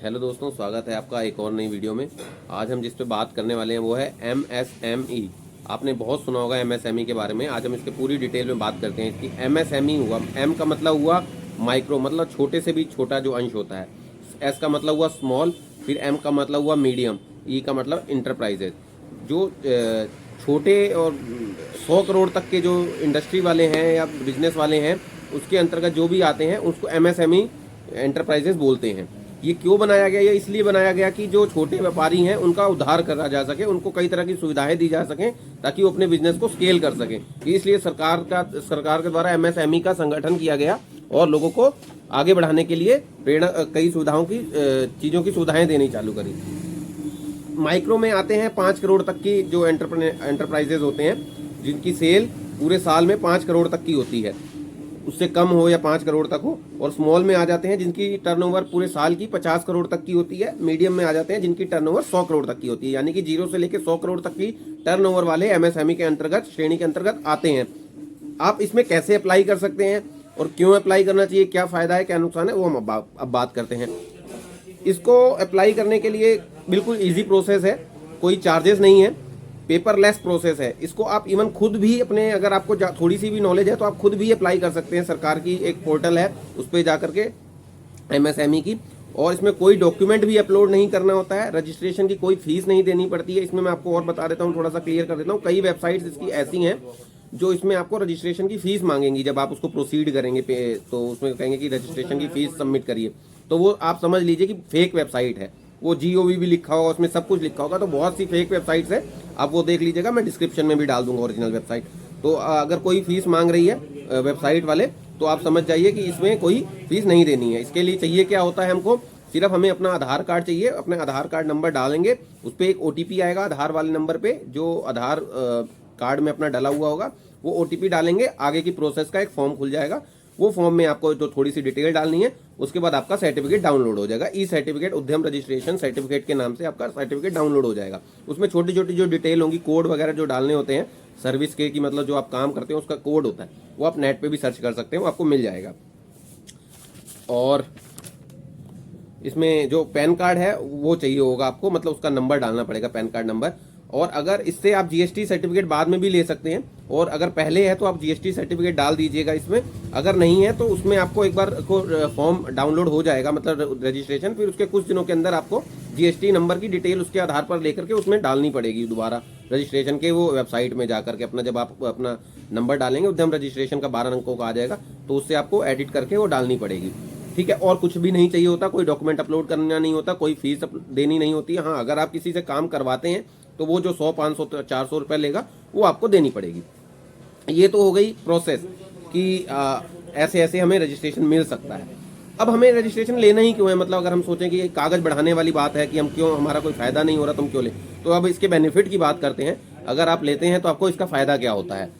Hello दोस्तों, स्वागत है आपका एक और नई वीडियो में। आज हम जिस पे बात करने वाले हैं वो है MSME। आपने बहुत सुना होगा MSME के बारे में। आज हम इसके पूरी डिटेल में बात करते हैं। इसकी MSME हुआ, M का मतलब हुआ माइक्रो, मतलब छोटे से भी छोटा जो अंश होता है। S का मतलब हुआ स्मॉल, फिर M का मतलब हुआ मीडियम, E का मतलब इंटरप्राइजेज। जो छोटे और 100 करोड़ तक के जो इंडस्ट्री वाले हैं या बिजनेस वाले हैं, उसके अंतर्गत जो भी आते हैं उसको MSME एंटरप्राइजेज बोलते हैं। ये क्यों बनाया गया? ये इसलिए बनाया गया कि जो छोटे व्यापारी हैं उनका उद्धार करा जा सके, उनको कई तरह की सुविधाएं दी जा सकें ताकि वो अपने बिजनेस को स्केल कर सकें। इसलिए सरकार के द्वारा MSME का संगठन किया गया और लोगों को आगे बढ़ाने के लिए प्रेरणा, कई सुविधाओं की चीज़ों की सुविधाएं देनी चालू करी। माइक्रो में आते हैं 5 करोड़ तक की जो एंटरप्राइजेज होते हैं, जिनकी सेल पूरे साल में 5 करोड़ तक की होती है, उससे कम हो या 5 करोड़ तक हो। और स्मॉल में आ जाते हैं जिनकी टर्नओवर पूरे साल की 50 करोड़ तक की होती है। मीडियम में आ जाते हैं जिनकी टर्नओवर 100 करोड़ तक की होती है, यानी कि 0 से लेकर 100 करोड़ तक की टर्नओवर वाले MSME के अंतर्गत, श्रेणी के अंतर्गत आते हैं। आप इसमें कैसे अप्लाई कर सकते हैं और क्यों अप्लाई करना चाहिए, क्या फायदा है क्या नुकसान है, वो हम अब बात करते हैं। इसको अप्लाई करने के लिए बिल्कुल ईजी प्रोसेस है, कोई चार्जेस नहीं है, पेपरलेस प्रोसेस है। इसको आप इवन खुद भी अपने, अगर आपको थोड़ी सी भी नॉलेज है तो आप खुद भी अप्लाई कर सकते हैं। सरकार की एक पोर्टल है, उस पर जा करके MSME की, और इसमें कोई डॉक्यूमेंट भी अपलोड नहीं करना होता है। रजिस्ट्रेशन की कोई फीस नहीं देनी पड़ती है। इसमें मैं आपको और बता देता हूँ, थोड़ा सा क्लियर कर देता हूँ। कई वेबसाइट्स इसकी ऐसी हैं जो इसमें आपको रजिस्ट्रेशन की फीस मांगेंगी। जब आप उसको प्रोसीड करेंगे तो उसमें कहेंगे कि रजिस्ट्रेशन की फीस सबमिट करिए, तो वो आप समझ लीजिए कि फेक वेबसाइट है। वो GOV भी लिखा होगा, उसमें सब कुछ लिखा होगा। तो बहुत सी फेक वेबसाइट्स है, आप वो देख लीजिएगा। मैं डिस्क्रिप्शन में भी डाल दूंगा ओरिजिनल वेबसाइट। तो अगर कोई फीस मांग रही है वेबसाइट वाले, तो आप समझ जाइए कि इसमें कोई फीस नहीं देनी है। इसके लिए चाहिए क्या होता है, हमको सिर्फ हमें अपना आधार कार्ड चाहिए। अपने आधार कार्ड नंबर डालेंगे, उस पर एक OTP आएगा आधार वाले नंबर पे, जो आधार कार्ड में अपना डाला हुआ होगा। वो OTP डालेंगे, आगे की प्रोसेस का एक फॉर्म खुल जाएगा। वो फॉर्म में आपको जो थोड़ी सी डिटेल डालनी है, उसके बाद आपका सर्टिफिकेट डाउनलोड हो जाएगा। सर्टिफिकेट, उद्यम रजिस्ट्रेशन सर्टिफिकेट के नाम से आपका सर्टिफिकेट डाउनलोड हो जाएगा। उसमें छोटी छोटी जो डिटेल होंगी, कोड वगैरह जो डालने होते हैं सर्विस के, की मतलब जो आप काम करते हैं उसका कोड होता है, वो आप नेट पे भी सर्च कर सकते हैं, वो आपको मिल जाएगा। और इसमें जो पैन कार्ड है वो चाहिए होगा आपको, मतलब उसका नंबर डालना पड़ेगा, पैन कार्ड नंबर। और अगर इससे आप GST सर्टिफिकेट बाद में भी ले सकते हैं, और अगर पहले है तो आप GST सर्टिफिकेट डाल दीजिएगा इसमें। अगर नहीं है तो उसमें आपको एक बार को फॉर्म डाउनलोड हो जाएगा, मतलब रजिस्ट्रेशन, फिर उसके कुछ दिनों के अंदर आपको GST नंबर की डिटेल उसके आधार पर लेकर के उसमें डालनी पड़ेगी दोबारा रजिस्ट्रेशन के वो वेबसाइट में जाकर के। अपना जब आप अपना नंबर डालेंगे, उद्यम रजिस्ट्रेशन का 12 अंकों का आ जाएगा, तो उससे आपको एडिट करके वो डालनी पड़ेगी। ठीक है, और कुछ भी नहीं चाहिए होता, कोई डॉक्यूमेंट अपलोड करना नहीं होता, कोई फीस देनी नहीं होती है। हाँ, अगर आप किसी से काम करवाते हैं तो वो जो 100, 500, 400 रुपये लेगा वो आपको देनी पड़ेगी। ये तो हो गई प्रोसेस कि ऐसे ऐसे हमें रजिस्ट्रेशन मिल सकता है। अब हमें रजिस्ट्रेशन लेना ही क्यों है, मतलब अगर हम सोचें कि कागज बढ़ाने वाली बात है कि हम क्यों, हमारा कोई फायदा नहीं हो रहा, तुम क्यों ले, तो अब इसके बेनिफिट की बात करते हैं। अगर आप लेते हैं तो आपको इसका फायदा क्या होता है,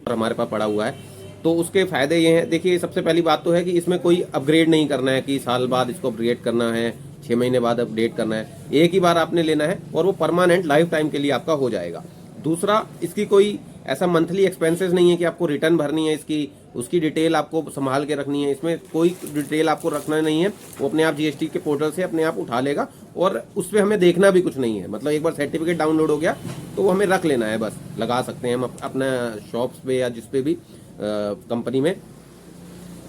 और हमारे पास पड़ा हुआ है तो उसके फायदे ये हैं। देखिए, सबसे पहली बात तो है कि इसमें कोई अपग्रेड नहीं करना है कि साल बाद इसको अपग्रेड करना है, 6 महीने बाद अपडेट करना है। एक ही बार आपने लेना है और वो परमानेंट लाइफ टाइम के लिए आपका हो जाएगा। दूसरा, इसकी कोई ऐसा मंथली एक्सपेंसेस नहीं है कि आपको रिटर्न भरनी है इसकी, उसकी डिटेल आपको संभाल के रखनी है। इसमें कोई डिटेल आपको रखना नहीं है, वो अपने आप GST के पोर्टल से अपने आप उठा लेगा, और उस पर हमें देखना भी कुछ नहीं है। मतलब एक बार सर्टिफिकेट डाउनलोड हो गया तो वो हमें रख लेना है, बस लगा सकते हैं हम अपना शॉप्स पे या जिस पे भी कंपनी में।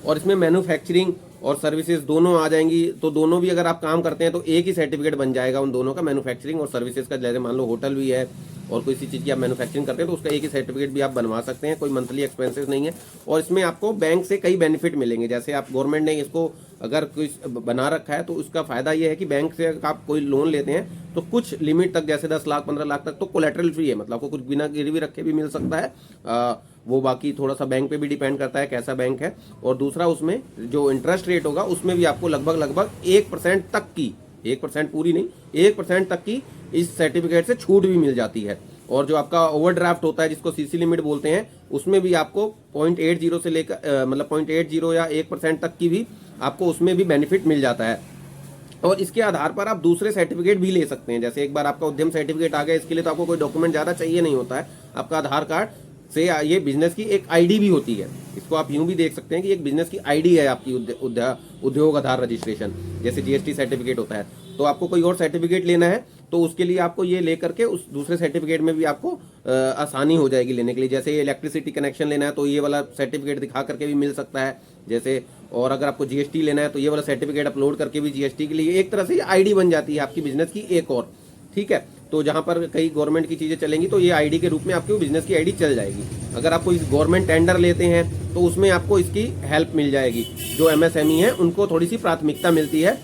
और इसमें मैन्युफैक्चरिंग और सर्विसेज दोनों आ जाएंगी, तो दोनों भी अगर आप काम करते हैं तो एक ही सर्टिफिकेट बन जाएगा उन दोनों का, मैन्युफैक्चरिंग और सर्विसेज का। जैसे मान लो होटल भी है और कोई सी चीज़ की आप मैन्युफैक्चरिंग करते हैं तो उसका एक ही सर्टिफिकेट भी आप बनवा सकते हैं, कोई मंथली एक्सपेंसेस नहीं है। और इसमें आपको बैंक से कई बेनिफिट मिलेंगे। जैसे आप, गवर्नमेंट ने इसको अगर कोई बना रखा है तो उसका फायदा ये है कि बैंक से अगर आप कोई लोन लेते हैं तो कुछ लिमिट तक, जैसे 10 लाख 15 लाख तक तो कोलेटरल फ्री है, मतलब आपको कुछ बिना गिरवी रखे भी मिल सकता है। वो बाकी थोड़ा सा बैंक पे भी डिपेंड करता है कैसा बैंक है। और दूसरा, उसमें जो इंटरेस्ट रेट होगा उसमें भी आपको लगभग 1% तक की, 1% पूरी नहीं, 1% तक की इस सर्टिफिकेट से छूट भी मिल जाती है। और जो आपका ओवरड्राफ्ट होता है, जिसको CC लिमिट बोलते हैं, उसमें भी आपको 0.80 से लेकर मतलब 0.80 या 1% तक की भी आपको उसमें भी बेनिफिट मिल जाता है। और इसके आधार पर आप दूसरे सर्टिफिकेट भी ले सकते हैं। जैसे एक बार आपका उद्यम सर्टिफिकेट आ गया, इसके लिए तो आपको कोई डॉक्यूमेंट ज़्यादा चाहिए नहीं होता है, आपका आधार कार्ड से ये बिजनेस की एक आईडी भी होती है। इसको आप यूं भी देख सकते हैं कि एक बिजनेस की आईडी है आपकी उद्योग आधार रजिस्ट्रेशन, जैसे जीएसटी सर्टिफिकेट होता है। तो आपको कोई और सर्टिफिकेट लेना है तो उसके लिए आपको ये लेकर के उस दूसरे सर्टिफिकेट में भी आपको आसानी हो जाएगी लेने के लिए। जैसे इलेक्ट्रिसिटी कनेक्शन लेना है तो ये वाला सर्टिफिकेट दिखा करके भी मिल सकता है जैसे, और अगर आपको जीएसटी लेना है तो ये वाला सर्टिफिकेट अपलोड करके भी जीएसटी के लिए एक तरह से आईडी बन जाती है आपकी बिजनेस की एक और। ठीक है, तो जहां पर कई गवर्नमेंट की चीजें चलेंगी तो ये आईडी के रूप में आपकी बिजनेस की आईडी चल जाएगी। अगर आपको इस गवर्नमेंट टेंडर लेते हैं तो उसमें आपको इसकी हेल्प मिल जाएगी। जो एमएसएमई है उनको थोड़ी सी प्राथमिकता मिलती है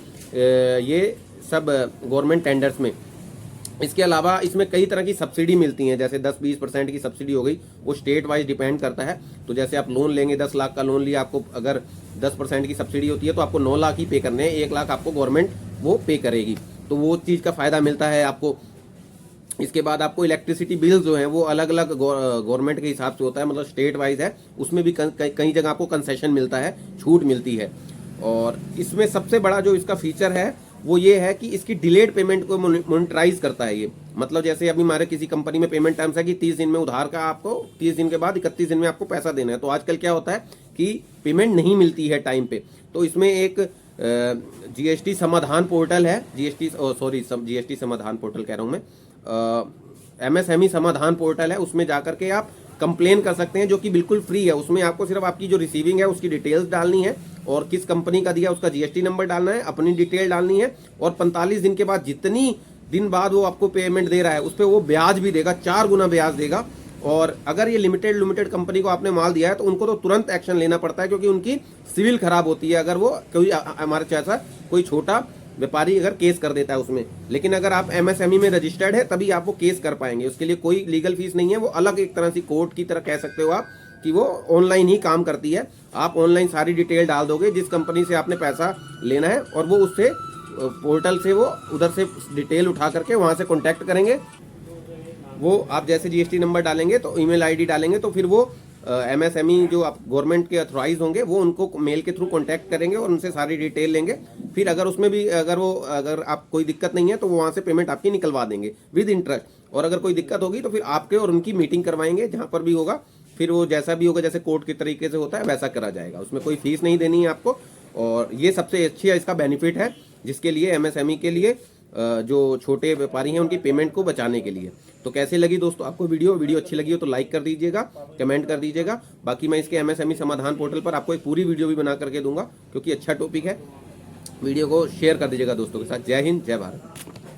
ये सब गवर्नमेंट टेंडर्स में। इसके अलावा इसमें कई तरह की सब्सिडी मिलती हैं, जैसे 10-20% की सब्सिडी हो गई, वो स्टेट वाइज डिपेंड करता है। तो जैसे आप लोन लेंगे, 10 लाख का लोन लिया, आपको अगर 10% की सब्सिडी होती है तो आपको 9 लाख ही पे करने हैं, 1 लाख आपको गवर्नमेंट वो पे करेगी, तो वो चीज़ का फायदा मिलता है आपको। इसके बाद आपको इलेक्ट्रिसिटी बिल जो है वो अलग अलग गवर्नमेंट के हिसाब से होता है, मतलब स्टेट वाइज है, उसमें भी कई जगह आपको कंसेशन मिलता है, छूट मिलती है। और इसमें सबसे बड़ा जो इसका फीचर है वो ये है कि इसकी डिलेड पेमेंट को मोनिटराइज करता है ये। मतलब जैसे अभी हमारे किसी कंपनी में पेमेंट टाइम्स है कि 30 दिन में उधार का आपको 30 दिन के बाद 31 दिन में आपको पैसा देना है, तो आजकल क्या होता है कि पेमेंट नहीं मिलती है टाइम पे। तो इसमें एक जीएसटी समाधान पोर्टल है, जीएसटी समाधान पोर्टल कह रहा हूँ मैं, एमएसएमई समाधान पोर्टल है, उसमें जाकर के आप कंप्लेन कर सकते हैं, जो कि बिल्कुल फ्री है। उसमें आपको सिर्फ आपकी जो रिसीविंग है उसकी डिटेल्स डालनी है और किस कंपनी का दिया उसका जीएसटी नंबर डालना है, अपनी डिटेल डालनी है, और 45 दिन के बाद जितनी दिन बाद वो आपको पेमेंट दे रहा है उस पर वो ब्याज भी देगा, 4 गुना ब्याज देगा। और अगर ये लिमिटेड कंपनी को आपने माल दिया है तो उनको तो तुरंत एक्शन लेना पड़ता है, क्योंकि उनकी सिविल खराब होती है अगर वो कोई हमारे जैसा कोई छोटा व्यापारी अगर केस कर देता है उसमें। लेकिन अगर आप एमएसएमई में रजिस्टर्ड है तभी आप वो केस कर पाएंगे, उसके लिए कोई लीगल फीस नहीं है, वो अलग एक तरह से कोर्ट की तरह कह सकते हो आप कि वो ऑनलाइन ही काम करती है। आप ऑनलाइन सारी डिटेल डाल दोगे जिस कंपनी से आपने पैसा लेना है, और वो उससे पोर्टल से वो उधर से डिटेल उठा करके वहाँ से कॉन्टैक्ट करेंगे। वो आप जैसे जीएसटी नंबर डालेंगे तो ईमेल आईडी डालेंगे तो फिर वो एमएसएमई जो आप गवर्नमेंट के अथॉराइज होंगे वो उनको मेल के थ्रू कांटेक्ट करेंगे और उनसे सारी डिटेल लेंगे। फिर अगर उसमें भी अगर आप कोई दिक्कत नहीं है तो वो वहाँ से पेमेंट आपकी निकलवा देंगे विद इंटरेस्ट, और अगर कोई दिक्कत होगी तो फिर आपके और उनकी मीटिंग करवाएंगे जहाँ पर भी होगा, फिर वो जैसा भी होगा जैसे कोर्ट के तरीके से होता है वैसा करा जाएगा, उसमें कोई फीस नहीं देनी है आपको। और ये सबसे अच्छी इसका बेनिफिट है जिसके लिए एमएसएमई के लिए जो छोटे व्यापारी हैं उनकी पेमेंट को बचाने के लिए। तो कैसे लगी दोस्तों आपको वीडियो अच्छी लगी हो तो लाइक कर दीजिएगा, कमेंट कर दीजिएगा। बाकी मैं इसके एमएसएमई समाधान पोर्टल पर आपको एक पूरी वीडियो भी बना करके दूंगा, क्योंकि अच्छा टॉपिक है। वीडियो को शेयर कर दीजिएगा दोस्तों के साथ। जय हिंद, जय भारत।